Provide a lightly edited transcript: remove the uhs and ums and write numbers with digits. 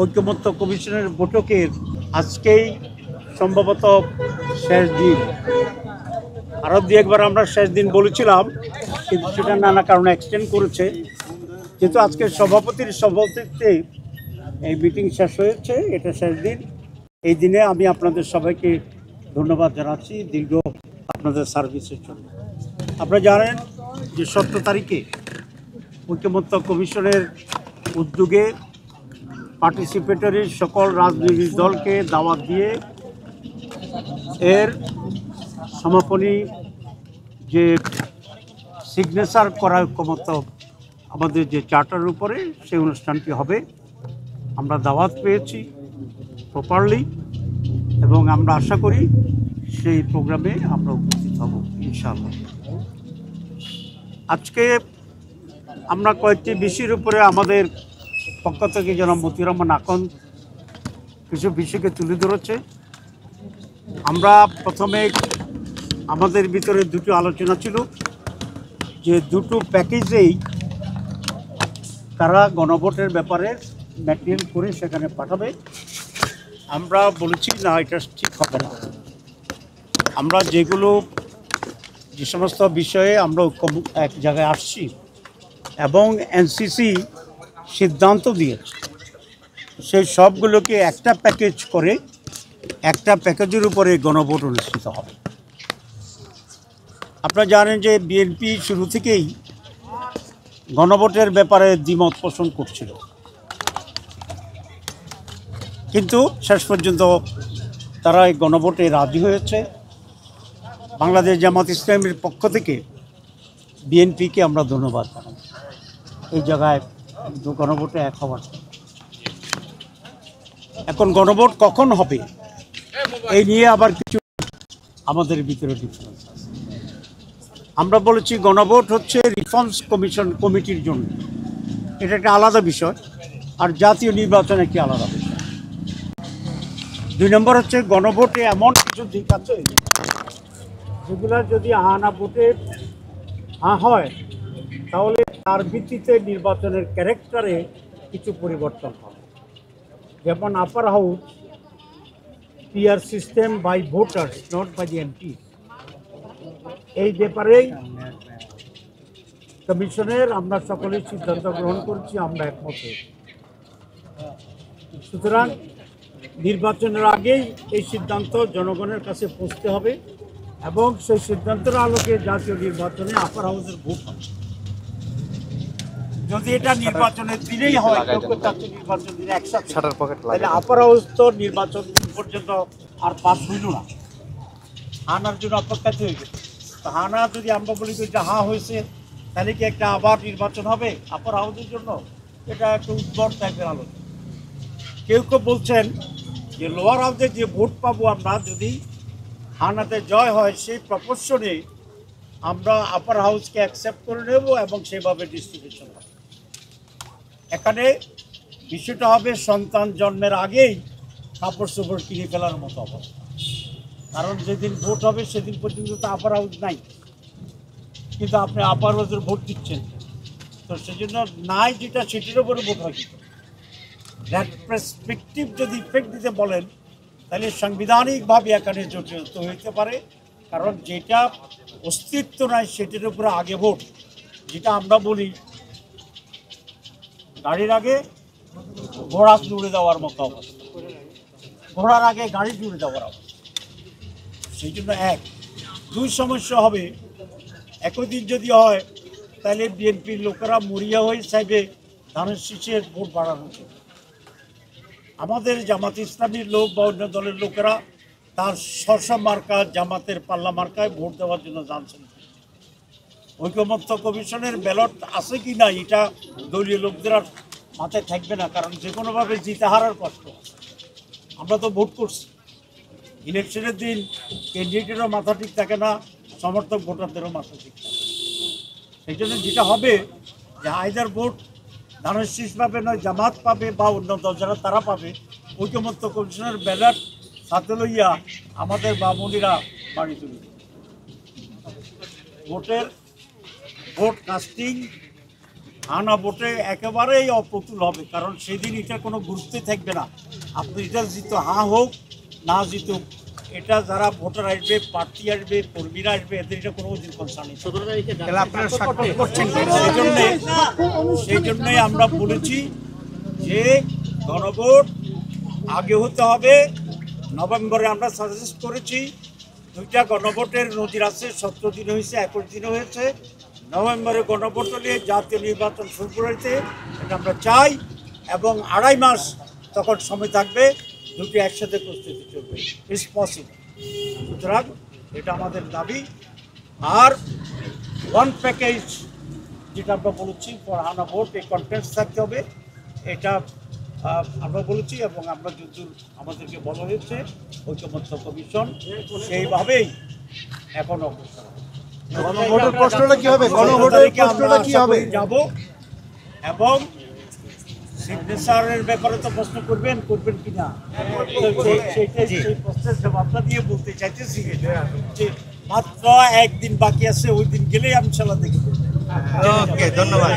ঐকমত্য কমিশনের বৈঠকের আজকেই সম্ভবত শেষ দিন। আরও দু একবার আমরা শেষ দিন বলেছিলাম, কিন্তু সেটা নানা কারণে এক্সটেন্ড করেছে। যেহেতু আজকে সভাপতির সভাপতিত্বে এই মিটিং শেষ হয়েছে, এটা শেষ দিন। এই দিনে আমি আপনাদের সবাইকে ধন্যবাদ জানাচ্ছি দীর্ঘ আপনাদের সার্ভিসের জন্য। আপনারা জানেন যে 17 তারিখে ঐকমত্য কমিশনের উদ্যোগে পার্টিসিপেটরি সকল রাজনৈতিক দলকে দাওয়াত দিয়ে এর সমাপনী যে সিগনেচার করা ঐকমত্য আমাদের যে চার্টারের উপরে সেই অনুষ্ঠানটি হবে। আমরা দাওয়াত পেয়েছি প্রপারলি এবং আমরা আশা করি সেই প্রোগ্রামে আমরা উপস্থিত হব ইনশাআল্লাহ। আজকে আমরা কয়েকটি বিষয়ের উপরে আমাদের পক্ষ থেকে জনাব মতিউর রহমান আকন কিছু বিষয়কে তুলে ধরেছে। আমরা প্রথমে আমাদের ভিতরে দুটো আলোচনা ছিল যে দুটো প্যাকেজেই তারা গণভোটের ব্যাপারে ম্যাটেরিয়াল করে সেখানে পাঠাবে। আমরা বলেছি না, এটা ঠিক হবে না। আমরা যে সমস্ত বিষয়ে আমরা এক জায়গায় আসছি এবং এনসিসি সিদ্ধান্ত দিয়েছে, সেই সবগুলোকে একটা প্যাকেজ করে একটা প্যাকেজের উপরে গণভোট অনুষ্ঠিত হবে। আপনারা জানেন যে বিএনপি শুরু থেকেই গণভোটের ব্যাপারে দ্বিমত পোষণ করছিল, কিন্তু শেষ পর্যন্ত তারা এই গণভোটে রাজি হয়েছে। বাংলাদেশ জামাত ইসলামের পক্ষ থেকে বিএনপিকে আমরা ধন্যবাদ জানাই এই জায়গায় গণভোটে এক হওয়ার। এখন গণভোট কখন হবে এই নিয়ে আবার কিছু আমাদের ভিতরে ডিফারেন্স আছে। আমরা বলেছি গণভোট হচ্ছে রিফর্মস কমিটির জন্য, এটা একটা আলাদা বিষয়, আর জাতীয় নির্বাচন একটি আলাদা বিষয়। 2 নম্বর হচ্ছে গণভোটে এমন কিছু দিক আছে যেগুলো যদি না ভোটে হয় তাহলে তার ভিত্তিতে নির্বাচনের ক্যারেক্টারে কিছু পরিবর্তন হবে। যেমন upper house PR system by voters not by the MP, এই ব্যাপারেই কমিশনের আমরা সকলেই সিদ্ধান্ত গ্রহণ করেছি, আমরা একমত হয়েছি। সুতরাং নির্বাচনের আগেই এই সিদ্ধান্ত জনগণের কাছে পৌঁছতে হবে এবং সেই সিদ্ধান্তের আলোকে জাতীয় নির্বাচনে আপার হাউসের ভোট হবে। যদি এটা নির্বাচনের দিনেই হয়, নির্বাচন দিনে একসাথে, তাহলে আপার হাউস তো নির্বাচন দিন পর্যন্ত আর পাস হইল না, হানার জন্য অপেক্ষাতে হয়ে গেছে। তো হানা যদি আমরা বলি যে হা হয়েছে, তাহলে কি একটা আবার নির্বাচন হবে আপার হাউসের জন্য? এটা একটা উদ্ভট টাইপের আলোচনা। কেউ কেউ বলছেন যে লোয়ার হাউসে যে ভোট পাবো আমরা, যদি হানাতে জয় হয় সেই প্রপোর্শনে আমরা আপার হাউসকে অ্যাকসেপ্ট করে নেব এবং সেভাবে ডিস্ট্রিবিউশন হবে। এখানে বিষয়টা হবে সন্তান জন্মের আগেই কাপড় চোপড় কিনে ফেলার মতো অবস্থা, কারণ যেদিন ভোট হবে সেদিন পর্যন্ত তো আপার হাউস নাই, কিন্তু আপনি আপার হাউসের ভোট দিচ্ছেন। তো সেজন্য নাই যেটা সেটির উপরে ভোট হয়। কিন্তু দ্যাট পার্সপেক্টিভ যদি ইফেক্ট দিতে বলেন তাহলে সাংবিধানিকভাবে এখানে জটিলতা হইতে পারে, কারণ যেটা অস্তিত্ব নাই সেটির উপরে আগে ভোট, যেটা আমরা বলি গাড়ির আগে ঘোড়া জুড়ে দেওয়ার মতো অবস্থা, ঘোড়ার আগে গাড়ি জুড়ে দেওয়ার অবস্থা। সেই জন্য 2 সমস্যা হবে। একই দিন যদি হয় তাহলে বিএনপির লোকেরা মরিয়া হয়ে চাইবে ধানের শীষের ভোট বাড়ানো। আমাদের জামাত ইসলামীর লোক বা অন্য দলের লোকেরা তার শর্ষা মার্কা জামাতের পাল্লা মার্কায় ভোট দেওয়ার জন্য জানছেন। ঐকমত্য কমিশনের ব্যালট আছে কি না এটা দলীয় লোকদের আর মাথায় থাকবে না, কারণ যে কোনোভাবে জিতে হারার কষ্ট। আমরা তো ভোট করছি, ইলেকশনের দিন ক্যান্ডিডেটেরও মাথা ঠিক থাকে না, সমর্থক ভোটারদেরও মাথা ঠিক থাকে। সেই জন্য যেটা হবে যে আইদার ভোট ধানের শীষ পাবে, নয় জামাত পাবে বা অন্য দল যারা তারা পাবে। ঐকমত্য কমিশনের ব্যালট সাথে লইয়া আমাদের বামুনিরা বাড়ি তুলবে। ভোট কাস্টিং হানা ভোটে একেবারেই অপ্রতুল হবে, কারণ সেদিন এটা কোনো গুরুত্বই থাকবে না। আপনি এটা জিতো হা হোক না জিতুক, এটা যারা ভোটার আসবে, প্রার্থী আসবে, কর্মীরা আসবে, এদের এটা কোনো কনসার্ন নেই। সেই জন্যই আমরা বলেছি যে গণভোট আগে হতে হবে। নভেম্বরে আমরা সাজেস্ট করেছি, 2টা গণভোটের নজির আছে, 17 দিন হয়েছে, 21 দিন হয়েছে। নভেম্বরে গণভোট হলে জাতীয় নির্বাচন শুরু করেছে, এটা আমরা চাই, এবং 2.5 মাস তখন সময় থাকবে, দুটি একসাথে প্রস্তুতি চলবে, ইটস পসিবল। সুতরাং এটা আমাদের দাবি। আর ওয়ান প্যাকেজ যেটা আমরা বলেছি ফর হানা ভোট, এই কনফারেন্স থাকতে হবে, এটা আমরা বলেছি, এবং আমরা যদি আমাদেরকে বলা হয়েছে ঐক্যমত্য কমিশন সেইভাবেই এখন অগ্রসর গণভোটের প্রশ্নটা কি হবে? গণভোটের প্রশ্নটা কি হবে? যাব, এবং সিগনেচারের ব্যাপারে তো প্রশ্ন করবেন কিনা, সেই প্রশ্নের জবাবটা দিয়ে বলতে চাইতেছি যে মাত্র একদিন বাকি আছে, ওই দিন গেলেই আমি ইনশাআল্লাহ দেখে ওকে, ধন্যবাদ।